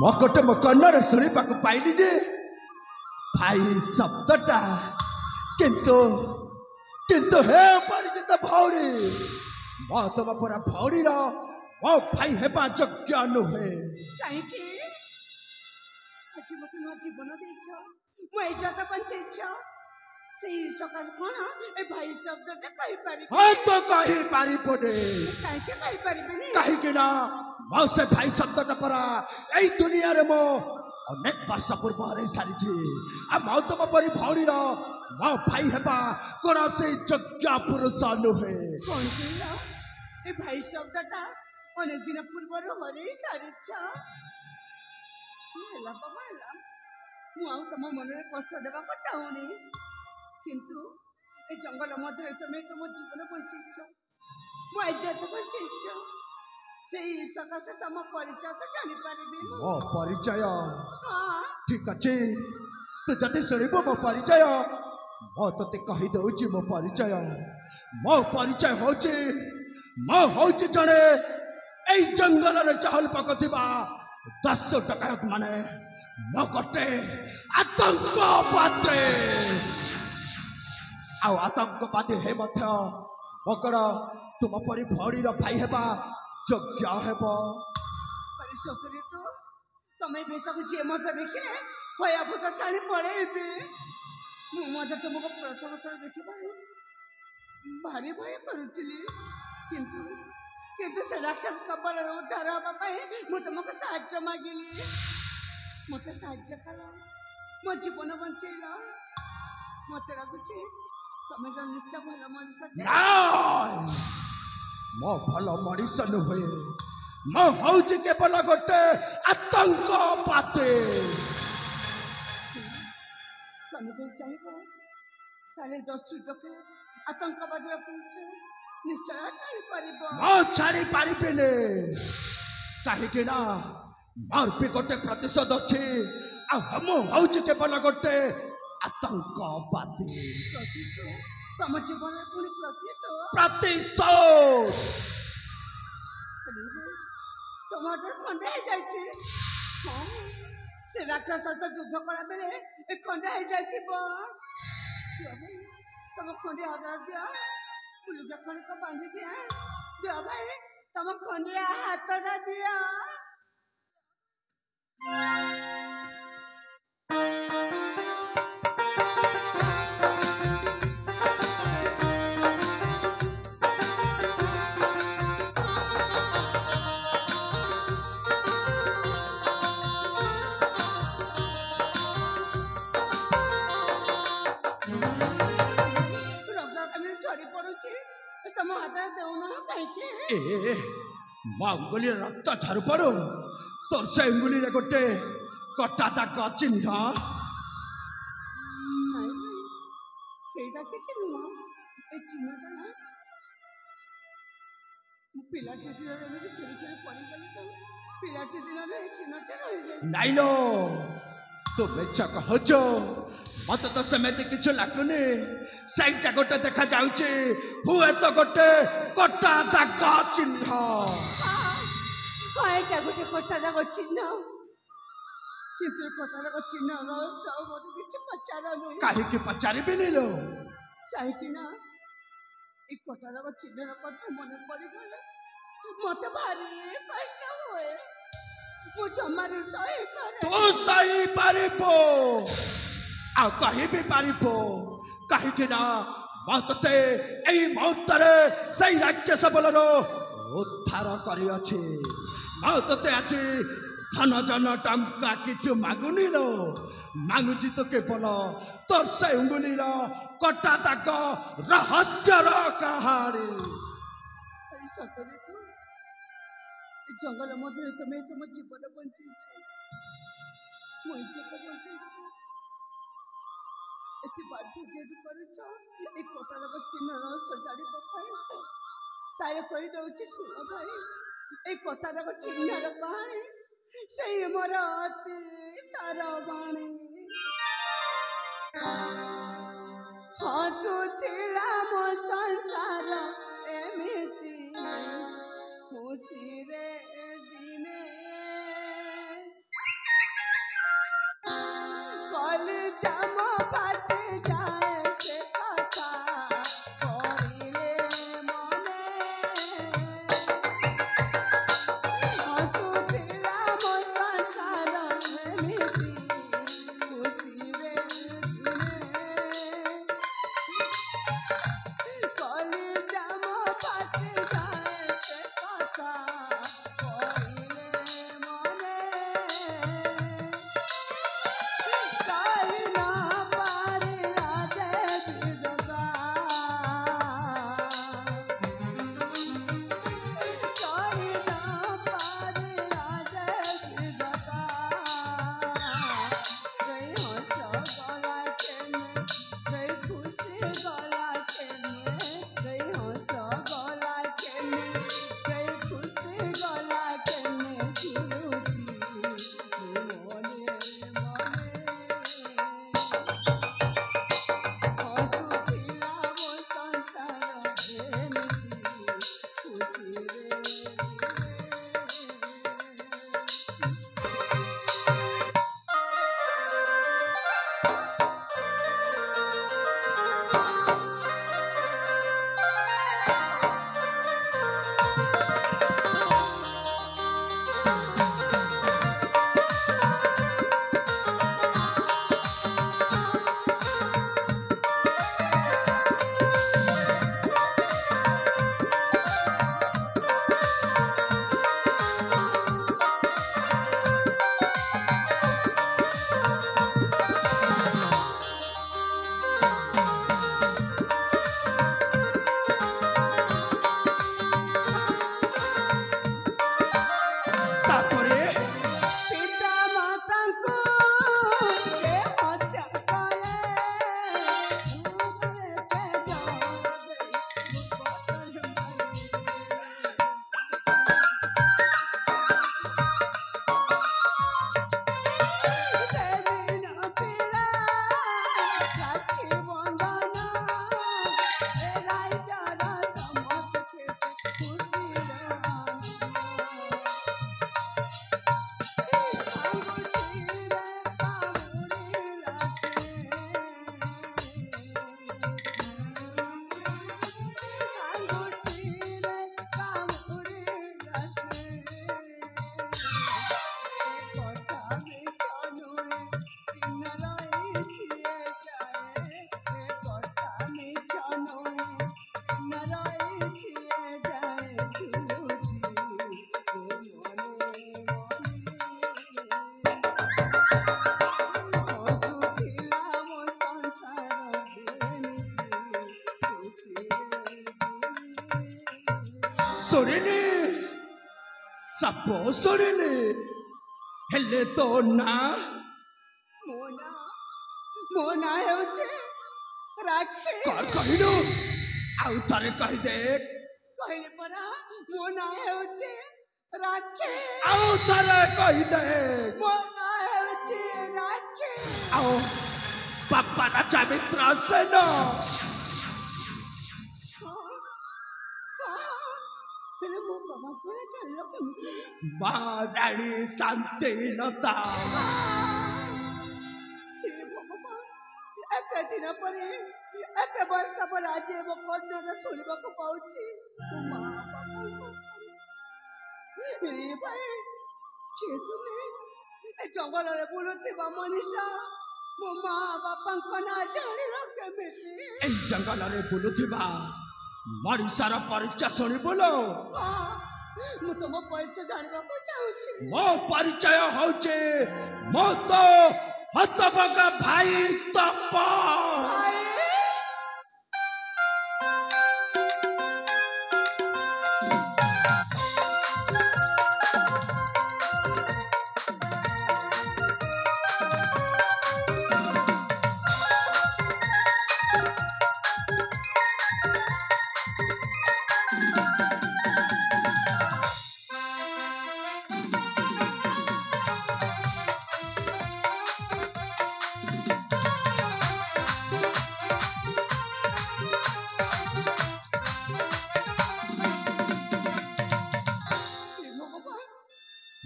मकटे मो कन्नर शुणा पाइली जे भाई शब्दटा किंतु किंतु हे परिचित भौणी मो तुम पूरा भौणी मो भाई हेबा योग्य नुहे कहीं आज मत नुआ जीवन देछ मो इज्जत बंचेछ से सकाश कोन ए भाई शब्दटा कहि पारि हां तो कहि पारि पडे काहे के कहि पारिबेनी कहि के ना मो से भाई शब्दटा परा एई दुनिया रे मो अनेक वर्ष पूर्व रे सारी छी आ मो तुम परि भौणी मो भाई हेबा कोना से योग्य पुरुष नुहे कोन कहला ए भाई शब्दटा अनेक दिन पूर्व हरे सारी छ हेला बाबा हेला मु आउ तम मन रे कष्ट देबा को चाहुनी किंतु ए जंगल मध्य तुम तुम जीवन बंचीछ मो इज्जत बंचीछ से सकाशे तम परिचय तो जानी पारिबे मो परिचय हां ठीक अछि तू जति सुनिबो मो परिचय मो तते कहि दउची मो परिचय होची जणे एई जंगल रे चहल पकथिबा 10 टकायत माने मो कटे आतंकवादी आतंकवादी हे मध्य मकड़ तुम परि भौणीर भाई हेबा योग्य हेबो परिसोतरी तो तमे भेसक जे मत देखे भयाभूत चाली पळेबे मु मत तुमको प्रथम थर देखि पारु भारी भय करुतिली किंतु किंतु से राक्षस कबल उद्धार हवा पाए मु तुमको साहाय्य मागिली मते साहाय्य कला मो जीवन बंचेला मते लागुची तमे जो निश्चय भल मनुष्य मो भल मनीष नुहे मो हौची केवल गोटे आतंकवादी तमे जो चाहिबो ताले 10 टका आतंकवादी रा परिचय निश्चय छाड़ी पारिबो मो छाड़ी पारिबेने काहे के ना मोर पे गोटे प्रतिशोध अछि आ हम हौची केवल गोटे आतंकवादी प्रतिशोध तम जीवन रे पुनी प्रतिशोध टमाटर खंडे हो जाइए से राक्षस सहित युद्ध कला बेले ए खंडे हो जाइबो तम खंडे हजार दिया पुलुका खंडे को बांधी दिया दिया भाई तम खंडे हाथटा दिया तम हाथ देउना कहीं मो अंगुली रक्त झारू पड़ू तोर से अंगुली रे गोटे कटा दाग चिन्ह एटा किसी नुह ए चिन्हटा ना पिलाटी दिन रे खेल खेल पड़ी गली तो पिलाटी दिन रे चिन्हटा रही जाय नाइलो तो बेचा कहजो मत तो सेमेति किछ लागुनी साइटा गोटे देखा जाउची हुए तो गोटे कटा दाग चिन्ह एटा गोटे कटा दाग चिन्ह किंतु कटा दाग चिन्ह रहस्य मत किछ पचार नहीं काहे कि पचारि बिनिलो काहे कि ना ए कटा दाग चिन्ह कथा मन पड़ी गले मते भारी कष्ट होए मु जमारी सही पारे तू सही पारिबो आ कहि भी पारिबो काहे कि ना मते एई मुहूर्तरे सही राज्य सबलरो उद्धार करी अछि मते अछि धन जन टंका किछु मागुनी लो मागुची तो केवल तोर से उंगुली रो कटा दाग रहस्य रो कहानी अरे सतरे तो जंगल मध्य तुम्हें तुम जीवन बंचीछ मो इज्जत बंचीछ एति बाध्य जेदु करूछ ए कोटा लग चिन्ह रहस्य जानी पाई तारे कहि दउछि सुनो भाई ए कोटा लग चिन्ह र कहानी सेई मोर अति तार बाणी हसुथिला मो संसार एमिति खुशी रे दिने ଶୁଣିଲି ସାପ ଶୁଣିଲି ହେଲେ ତୋ ନା ମୋ ନାଁ ହେଉଛି ରାକ୍ଷୀ। କଣ କହିଲୁ ଆଉ ଥରେ କହିଦେ। କହିଲି ପରା ମୋ ନାଁ ହେଉଛି ରାକ୍ଷୀ। ଆଉ ଥରେ କହିଦେ। ମୋ ନାଁ ହେଉଛି ରାକ୍ଷୀ। ଆଉ ବାପା ରାଜା ମିତ୍ର ସେନ ହେଲେ ମୋ ବାବା କଣ ଜାଣିଲ କେମିତି? ମା ରାଣୀ ଶାନ୍ତିଲତା। ଏତେ ଦିନ ପରେ ଏତେ ବର୍ଷ ପରେ ଆଜି ମୋ କର୍ଣ୍ଣର ଶୁଣିବାକୁ ପାଉଛି ମା ଭାଇ କିଏ ତୁମେ ଏ ଜଙ୍ଗଲରେ ବୁଲୁଥିବା ମଣିଷ ମୋ ମା ବାପାଙ୍କ ନାଁ ଜାଣିଲ କେମିତି? ଏଇ ଜଙ୍ଗଲରେ ବୁଲୁଥିବା ମଣିଷର ପରିଚୟ ଶୁଣିବୁଲ। ମୁଁ ତମ ପରିଚୟ ଜାଣିବାକୁ ଚାହୁଁଛି। ମୋ ପରିଚୟ ହଉଛି ମୋ ତ ହତଭାଗା ଭାଇ ତପ।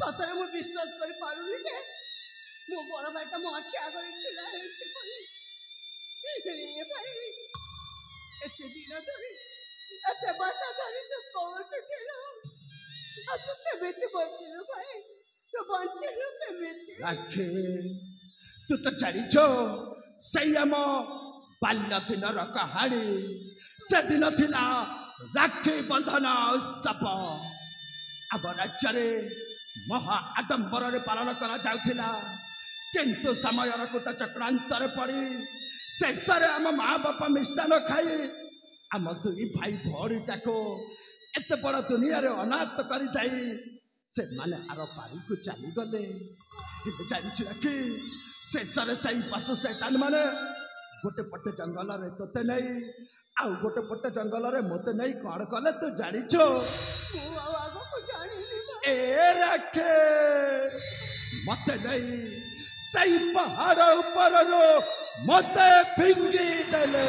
ସତରେ ମୁଁ ବିଶ୍ୱାସ କରିପାରୁନି ଯେ ମୋ ବଡ଼ ଭାଇଟା ମୋ ଆଖି ଆଗରେ ଛିଡ଼ା ହେଇଛି ବୋଲି ରେ ଭାଇ ଏତେ ଦିନ ଧରି ଏତେ ବର୍ଷ ଧରି ତୁ କୋଉଠି ଥିଲୁ ଆଉ ତୁ କେମିତି ବଞ୍ଚିଲୁ ଭାଇ ତୁ ବଞ୍ଚିଲୁ କେମିତି ରାକ୍ଷୀ ତୁ ତ ଜାଣିଛ ସେଇ ଆମ ବାଲ୍ୟ ଦିନର କାହାଣୀ ସେଦିନ ଥିଲା ରାକ୍ଷୀ ବନ୍ଧନ ଉତ୍ସବ ଆମ ରାଜ୍ୟରେ ମହା ଆଡମ୍ବରରେ ପାଳନ କରାଯାଉଥିଲା କିନ୍ତୁ ସମୟର କୂଟ ଚକ୍ରାନ୍ତରେ ପଡ଼ି ଶେଷରେ ଆମ ମା ବାପା ମିଷ୍ଟାନ ଖାଇ ଆମ ଦୁଇ ଭାଇ ଭଉଣୀଟାକୁ ଏତେ ବଡ଼ ଦୁନିଆରେ ଅନାଥ କରିଦେଇ ସେମାନେ ଆର ପାରିକୁ ଚାଲିଗଲେ ଜାଣିଛୁ ରାକ୍ଷୀ ଶେଷରେ ସେଇ ପଶୁ ଶୈତାନ ମାନେ ଗୋଟେ ପଟେ ଜଙ୍ଗଲରେ ତୋତେ ନେଇ ଆଉ ଗୋଟେ ପଟେ ଜଙ୍ଗଲରେ ମୋତେ ନେଇ କ'ଣ କଲେ ତୁ ଜାଣିଛୁ ମୁଁ ଆଉ ଆଗକୁ ଜାଣିନି ଏ ରାକ୍ଷୀ ମୋତେ ନେଇ ସେଇ ପାହାଡ଼ ଉପରରୁ ମୋତେ ଫିଙ୍ଗି ଦେଲେ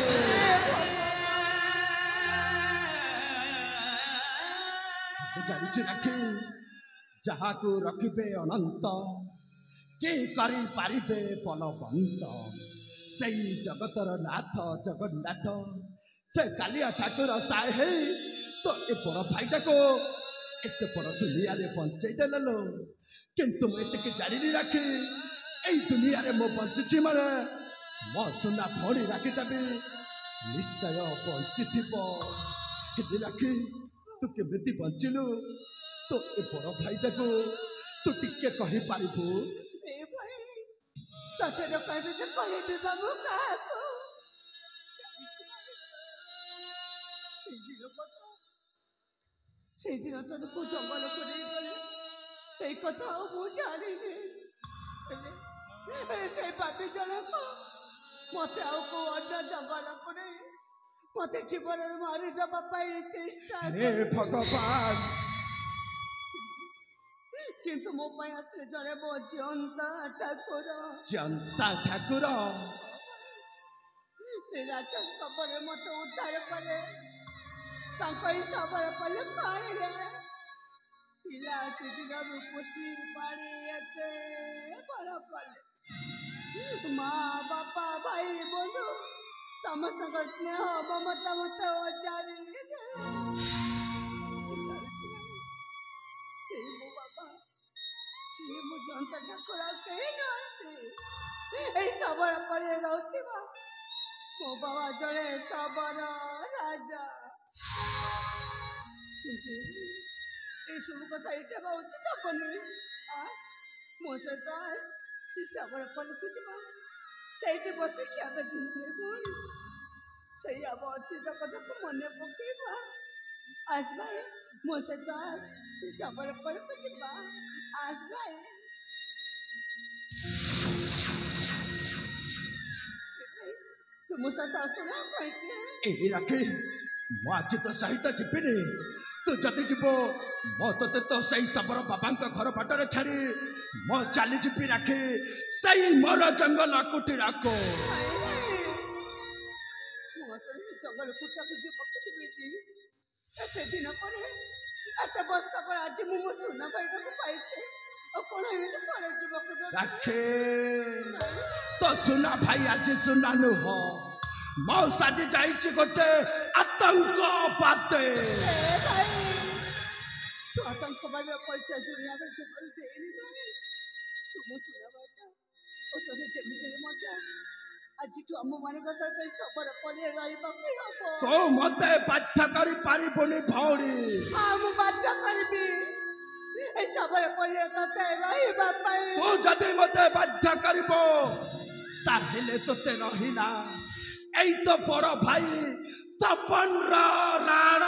ଜାଣିଛୁ ରାକ୍ଷୀ ଯାହାକୁ ରଖିବେ ଅନନ୍ତ କି କରିପାରିବେ ବଳବନ୍ତ ସେଇ ଜଗତର ନାଥ ଜଗନ୍ନାଥ ସେ କାଳିଆ ଠାକୁର ସାଏ ହେଇ ତ ଏ ବଡ଼ ଭାଇଟାକୁ ଏତେ ବଡ଼ ଦୁନିଆରେ ବଞ୍ଚେଇ ଦେଲେ କିନ୍ତୁ ମୁଁ ଏତିକି ଜାଣିଲି ରାକ୍ଷୀ ଏଇ ଦୁନିଆରେ ମୁଁ ବଞ୍ଚିଛି ମାନେ ମୋ ସୁନା ଭଉଣୀ ରାକ୍ଷୀଟା ବି ନିଶ୍ଚୟ ବଞ୍ଚିଥିବ କିନ୍ତୁ ରାକ୍ଷୀ ତୁ କେମିତି ବଞ୍ଚିଲୁ ତ ଏ ବଡ଼ ଭାଇଟାକୁ ତୁ ଟିକେ କହିପାରିବୁ ଏ ଭାଇ ତତେ ତ କହିବି ଯେ କହିବି ବା ମୁଁ କାହାକୁ ସେଇଦିନ ତତେ କୋଉ ଜଙ୍ଗଲକୁ ନେଇଗଲେ ସେଇ କଥା ଆଉ ମୁଁ ଜାଣିନି ହେଲେ ସେଇ ବାପି ଜଣକ ମତେ ଆଉ କୋଉ ଅନ୍ୟ ଜଙ୍ଗଲକୁ ନେଇ ମତେ ଜୀବନରେ ମାରିଦେବା ପାଇଁ ଚେଷ୍ଟା ହେ ଭଗବାନ କିନ୍ତୁ ମୋ ପାଇଁ ଆସିଲେ ଜଣେ ମୋ ଜନ୍ତା ଠାକୁର ସେ ରାକ୍ଷସ କବରରେ ମତେ ଉଦ୍ଧାର କଲେ ତାଙ୍କ ହିସାବରେ କଲେ ପାଣିରେ ପିଲାଟି ଦିନରୁ ପୋଷି ପାଣି ଏତେ ବଡ଼ କଲେ ମା ବାପା ଭାଇ ବନ୍ଧୁ ସମସ୍ତଙ୍କ ସ୍ନେହ ମମତା ମତେ ଅଜାଡ଼ି ସେଇ ମୋ ବାବା ସିଏ ମୋ ଜନ୍ତା ଠାକୁର କେହି ନାହାନ୍ତି ଏଇ ଶବର ପରେ ରହୁଥିବା ମୋ ବାବା ଜଣେ ଶବର ରାଜା କିନ୍ତୁ ଏସବୁ କଥା ଏଇଠି ହେବା ଉଚିତ ହବନି ମୋ ସହିତ ସେ ଶବର ପରକୁ ଯିବା ସେଇଠି ବସିକି ଆମେ ଦୁଇ ଭଉଣୀ ସେଇ ଆମ ଅତୀତ କଥାକୁ ମନେ ପକେଇବା ଆସ ଭାଇ ମୋ ସହିତ ସେ ଶବର ପରକୁ ଯିବା ଆସ ଭାଇ ତୁମ ସହିତ ଆସୁନା କହିକି ଏଇ ରାକ୍ଷୀ ମୁଁ ଆଜି ତୋ ସହିତ ଯିବିନି ତୁ ଯଦି ଯିବୁ ମୁଁ ତୋତେ ତ ସେଇ ଶବର ବାବାଙ୍କ ଘର ବାଟରେ ଛାଡ଼ି ମୁଁ ଚାଲିଯିବି ରାକ୍ଷୀ ସେଇ ମୋର ଜଙ୍ଗଲ କୁଟୀରକୁ ଜଙ୍ଗଲ କୁଟାକୁ ଯିବାକୁ ଦେବିନି ଏତେ ଦିନ ପରେ ଏତେ ବର୍ଷ ପରେ ଆଜି ମୁଁ ମୋ ସୁନା ଭାଇଟାକୁ ପାଇଛି ଆଉ କ'ଣ ଏମିତି ପରେ ଯିବାକୁ ରାକ୍ଷୀ ତ ସୁନା ଭାଇ ଆଜି ସୁନା ନୁହଁ ମୋ ସାଜି ଯାଇଛି ଗୋଟେ ଆତଙ୍କବାଦୀ ତୁ ଆତଙ୍କବାଦୀର ପରିଚୟ ଦୁନିଆରେ ଜୀବନ ଦେଇନି ଭାଇ ତୁ ମୋ ସୁନା ଭାଇଟା ଓ ତୋତେ ଯେମିତି ମଧ୍ୟ ଆଜିଠୁ ଆମମାନଙ୍କ ସହିତ ଶବର ପରେ ରହିବାକୁ ହବ ତୁ ମତେ ବାଧ୍ୟ କରିପାରିବୁନି ଭଉଣୀ ମୁଁ ବାଧ୍ୟ କରିବି এই সবরে পড়িয়ে তোতে রহিবা পাই তু যদি মতে বাধ্য করিব তাহলে তোতে রহিলা এই তো বড় ভাই তপন রাণ